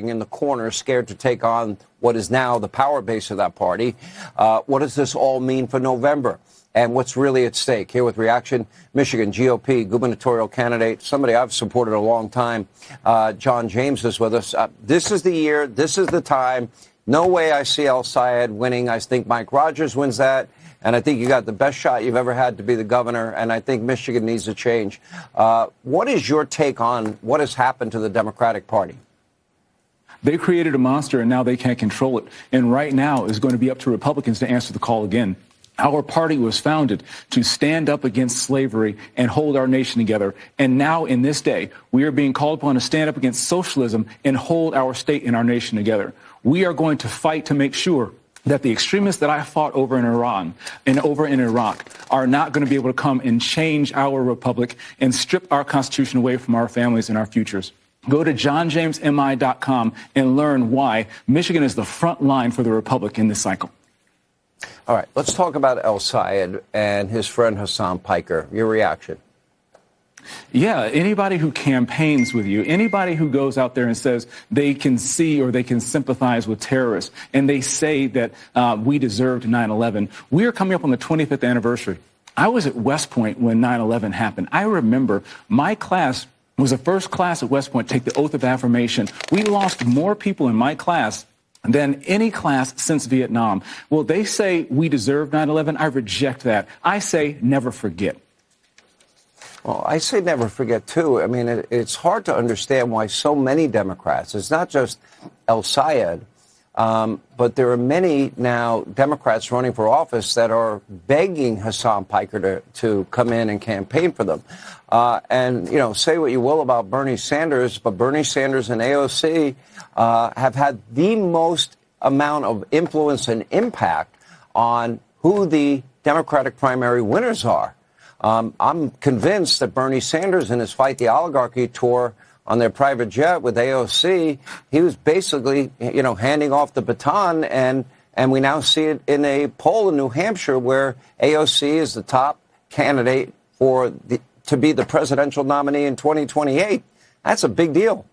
in the corner, scared to take on what is now the power base of that party. What does this all mean for November? And what's really at stake? Here with reaction, Michigan GOP gubernatorial candidate, somebody I've supported a long time, John James is with us. This is the year. This is the time. No way I see El Sayed winning. I think Mike Rogers wins that. And I think you got the best shot you've ever had to be the governor. And I think Michigan needs a change. What is your take on what has happened to the Democratic Party? They created a monster, and now they can't control it. And right now is going to be up to Republicans to answer the call again. Our party was founded to stand up against slavery and hold our nation together. And now in this day, we are being called upon to stand up against socialism and hold our state and our nation together. We are going to fight to make sure that the extremists that I fought over in Iran and over in Iraq are not going to be able to come and change our republic and strip our Constitution away from our families and our futures. Go to johnjamesmi.com and learn why Michigan is the front line for the republic in this cycle. All right, let's talk about El Sayed and his friend Hassan Piker. Your reaction? Yeah, anybody who campaigns with you, anybody who goes out there and says they can see or they can sympathize with terrorists, and they say that we deserved 9/11. We are coming up on the 25th anniversary. I was at West Point when 9/11 happened. I remember my class was the first class at West Point to take the oath of affirmation. We lost more people in my class than any class since Vietnam. Well, they say we deserve 9/11. I reject that. I say never forget. Well, I say never forget, too. I mean, it's hard to understand why so many Democrats, it's not just El Sayed, but there are many now Democrats running for office that are begging Hassan Piker to come in and campaign for them. And, you know, say what you will about Bernie Sanders, but Bernie Sanders and AOC have had the most amount of influence and impact on who the Democratic primary winners are. I'm convinced that Bernie Sanders in his Fight the Oligarchy tour on their private jet with AOC, he was basically, you know, handing off the baton, and we now see it in a poll in New Hampshire where AOC is the top candidate to be the presidential nominee in 2028. That's a big deal.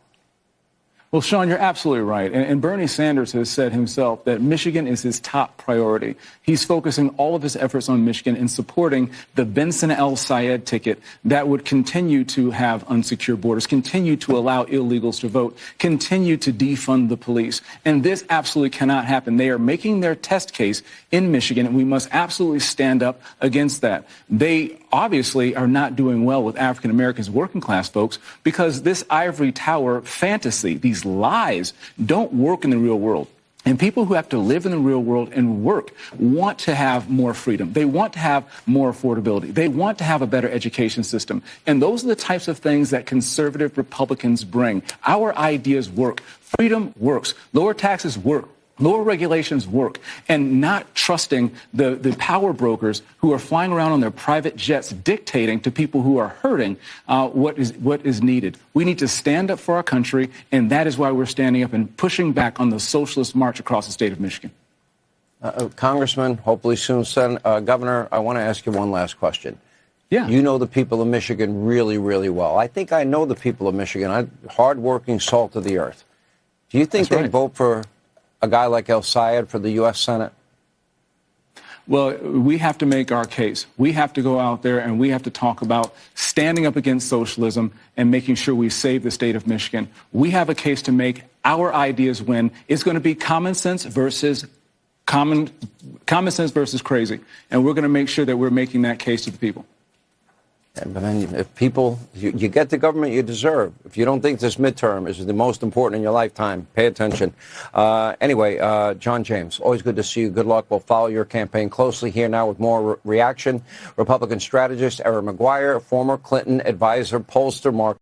Well, Sean, you're absolutely right. And Bernie Sanders has said himself that Michigan is his top priority. He's focusing all of his efforts on Michigan and supporting the Benson El Sayed ticket that would continue to have unsecured borders, continue to allow illegals to vote, continue to defund the police. And this absolutely cannot happen. They are making their test case in Michigan, and we must absolutely stand up against that. They obviously are not doing well with African Americans, working class folks, because this ivory tower fantasy, these lies, don't work in the real world. And people who have to live in the real world and work want to have more freedom. They want to have more affordability. They want to have a better education system. And those are the types of things that conservative Republicans bring. Our ideas work. Freedom works. Lower taxes work. Lower regulations work, and not trusting the power brokers who are flying around on their private jets dictating to people who are hurting what is needed. We need to stand up for our country, and that is why we're standing up and pushing back on the socialist march across the state of Michigan. Congressman, hopefully soon, Governor, I want to ask you one last question. Yeah. You know the people of Michigan really, really well. I think I know the people of Michigan, hardworking, salt of the earth. Do you think they'd vote for a guy like El Sayed for the U.S. Senate? Well, we have to make our case. We have to go out there and we have to talk about standing up against socialism and making sure we save the state of Michigan. We have a case to make. Our ideas win. It's going to be common sense versus crazy. And we're going to make sure that we're making that case to the people. But then if people, you get the government you deserve. If you don't think this midterm is the most important in your lifetime, pay attention. Anyway, John James, always good to see you. Good luck. We'll follow your campaign closely here now with more reaction. Republican strategist Eric McGuire, former Clinton advisor, pollster Mark